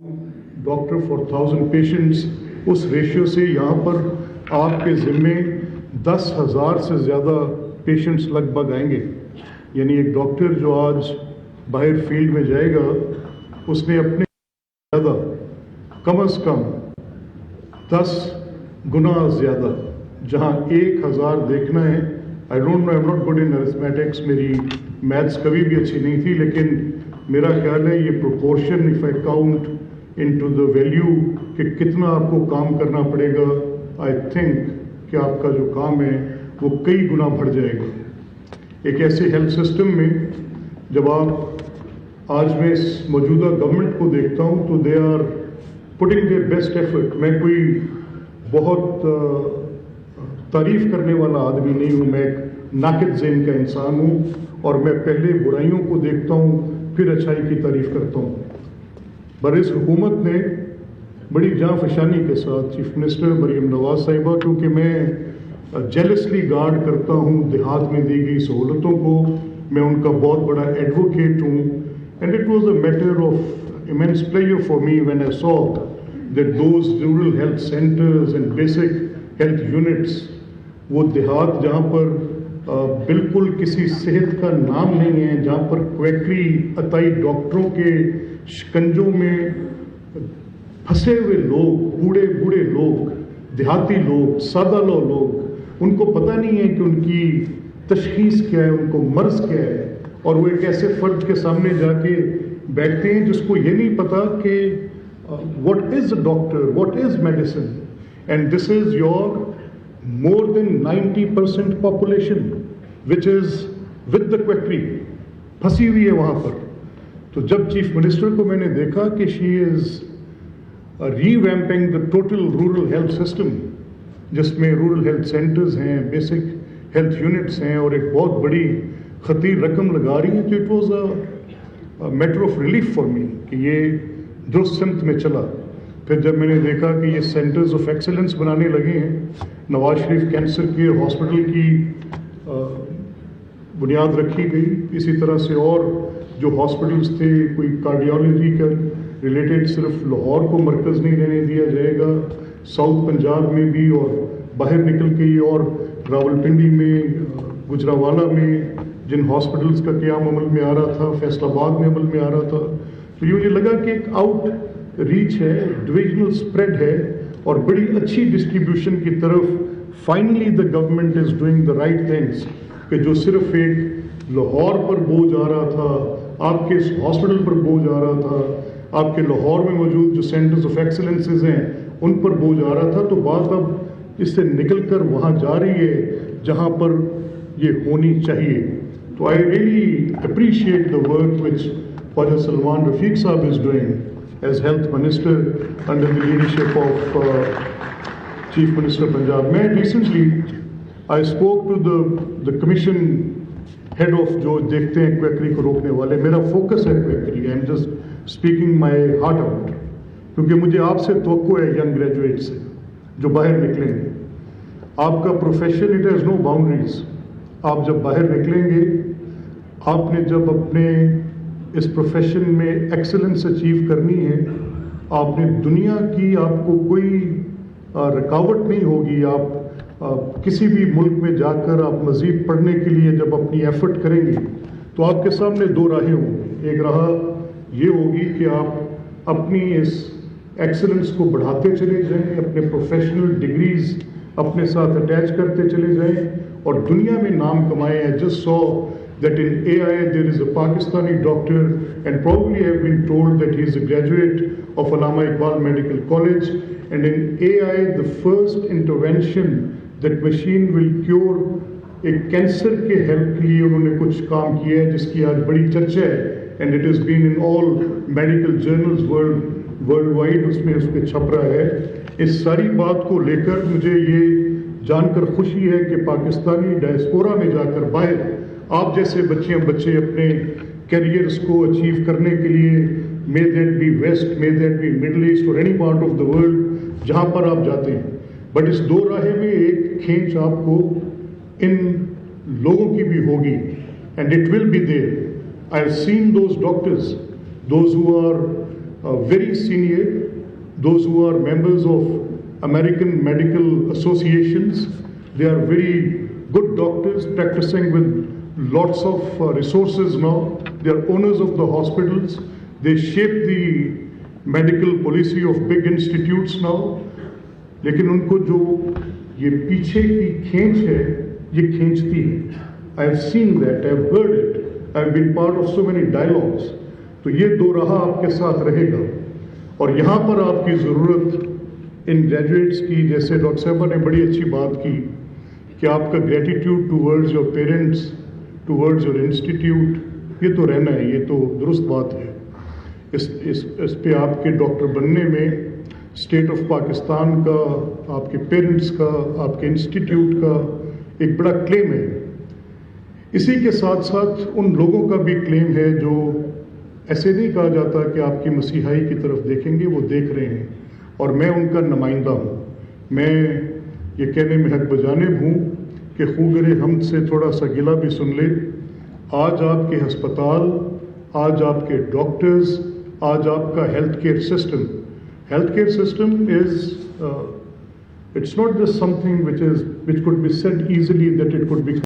Doctor for 1000 patients, उस ratio से यहाँ पर आपके ज़िम्मे 10,000 से ज़्यादा पेशेंट्स लगभग आएंगे। यानी एक डॉक्टर जो आज बाहर फील्ड में जाएगा उसने अपने ज़्यादा कम से कम 10 गुना ज़्यादा, जहाँ 1000 देखना है। I don't know, I am not good in arithmetics, मेरी मैथ्स कभी भी अच्छी नहीं थी, लेकिन मेरा ख्याल है ये proportion if I count into the value कि कितना आपको काम करना पड़ेगा, आई थिंक कि आपका जो काम है वो कई गुना बढ़ जाएगा। एक ऐसे हेल्थ सिस्टम में जब आप आज मैं इस मौजूदा गवर्नमेंट को देखता हूँ तो they are putting their best effort. मैं कोई बहुत तारीफ करने वाला आदमी नहीं हूँ, मैं एक नाकिद ज़हन का इंसान हूँ और मैं पहले बुराइयों को देखता हूँ फिर अच्छाई की तारीफ करता हूँ। पर इस हुकूमत ने बड़ी जाँफशानी के साथ चीफ मिनिस्टर मरीम नवाज साहिबा, क्योंकि मैं जेलसली गार्ड करता हूँ देहात में दी गई सहूलतों को, मैं उनका बहुत बड़ा एडवोकेट हूँ, and it was a matter of immense pleasure for me when I saw that those rural health centres and basic health units, वो देहात जहाँ पर बिल्कुल किसी सेहत का नाम नहीं है, जहाँ पर क्वैकरी अताई डॉक्टरों के शिकंजों में फंसे हुए लोग, बूढ़े बूढ़े लोग, देहाती लोग, सादा लोग, उनको पता नहीं है कि उनकी तशखीस क्या है, उनको मर्ज क्या है, और वो एक ऐसे फर्द के सामने जाके बैठते हैं जिसको ये नहीं पता कि what is a doctor, what is medicine, and this is your more than 90% population which is with the quackery फंसी हुई है वहाँ पर। तो जब चीफ मिनिस्टर को मैंने देखा कि she is revamping the total rural health system, जिसमें रूरल हेल्थ सेंटर्स हैं, बेसिक हेल्थ यूनिट्स हैं, और एक बहुत बड़ी खतीर रकम लगा रही है, तो it was a matter of relief for me कि ये दुरुस्त सिमत में चला। फिर जब मैंने देखा कि ये सेंटर्स ऑफ एक्सीलेंस बनाने लगे हैं, Nawaz Sharif cancer care hospital की बुनियाद रखी गई, इसी तरह से और जो हॉस्पिटल्स थे, कोई कार्डियोलॉजी का रिलेटेड सिर्फ लाहौर को मरकज़ नहीं रहने दिया जाएगा, साउथ पंजाब में भी, और बाहर निकल के और रावलपिंडी में, गुजरावाला में जिन हॉस्पिटल्स का क़याम अमल में आ रहा था, फैसलाबाद में अमल में आ रहा था, तो ये मुझे लगा कि एक आउट रीच है, डिविजनल स्प्रेड है, और बड़ी अच्छी डिस्ट्रीब्यूशन की तरफ finally the government is doing the right things, कि जो सिर्फ एक लाहौर पर बोझ आ रहा था, आपके इस हॉस्पिटल पर बोझ आ रहा था, आपके लाहौर में मौजूद जो सेंटर्स ऑफ एक्सीलेंसेस हैं उन पर बोझ आ रहा था, तो बात अब इससे निकल कर वहाँ जा रही है जहाँ पर ये होनी चाहिए। तो I really appreciate the work which Khawaja Salman Rafiq साहब is doing as health minister under the leadership of Chief Minister Punjab. मैं recently I spoke to the commission head of जो देखते हैं क्वैकरी को रोकने वाले, मेरा फोकस है quackery, I am just speaking my heart out, क्योंकि मुझे आपसे तवक्को है यंग ग्रेजुएट से जो बाहर निकलेंगे। आपका profession it has no boundaries. आप जब बाहर निकलेंगे, आपने जब अपने इस प्रोफेशन में एक्सेलेंस अचीव करनी है, आपने दुनिया की, आपको कोई रुकावट नहीं होगी। आप किसी भी मुल्क में जाकर आप मज़ीद पढ़ने के लिए जब अपनी एफर्ट करेंगे तो आपके सामने दो राहें होंगी। एक राह ये होगी कि आप अपनी इस एक्सेलेंस को बढ़ाते चले जाएं, अपने प्रोफेशनल डिग्रीज़ अपने साथ अटैच करते चले जाएं और दुनिया में नाम कमाएं। I just saw that in AI there is a Pakistani doctor, and probably have been told that he is a graduate of Allama Iqbal Medical College, and in AI the first intervention that machine will cure एक cancer के help के लिए उन्होंने कुछ काम किया है जिसकी आज बड़ी चर्चा है, and it is been in all medical journals world wide, उसमें उस पर छप रहा है। इस सारी बात को लेकर मुझे ये जानकर खुशी है कि पाकिस्तानी डायस्पोरा में जाकर बाहर आप जैसे बच्चे अपने कैरियर्स को अचीव करने के लिए, may that be west, may that be Middle East और any part of the world, जहाँ पर आप जाते हैं, बट इस दो राहें में एक खींच आपको इन लोगों की भी होगी, and it will be there. I have seen those doctors, those who are very senior, those who are members of American medical associations. They are very good doctors practicing with lots of resources now. They are owners of the hospitals. They shape the medical policy of big institutes now. लेकिन उनको जो ये पीछे की खींच है, ये खींचती है. I have seen that, I have heard it, I have been part of so many dialogues. तो ये दो राह आपके साथ रहेगा. और यहाँ पर आपकी ज़रूरत इन ग्रेजुएट्स की, जैसे डॉक्टर साहबा ने बड़ी अच्छी बात की कि आपका gratitude towards your parents, towards your institute, ये तो रहना है, ये तो दुरुस्त बात है. इस पे आपके डॉक्टर बनने में स्टेट ऑफ पाकिस्तान का, आपके पेरेंट्स का, आपके इंस्टीट्यूट का एक बड़ा क्लेम है. इसी के साथ साथ उन लोगों का भी क्लेम है जो ऐसे नहीं कहा जाता कि आपकी मसीहाई की तरफ देखेंगे, वो देख रहे हैं और मैं उनका नुमाइंदा हूँ. मैं ये कहने में हक बजानिब हूँ कि खूगरे हमद से थोड़ा सा गिला भी सुन ले. आज आपके हस्पताल, आज आपके डॉक्टर्स, आज आपका health care system is it's not just something which could be said easily that it could be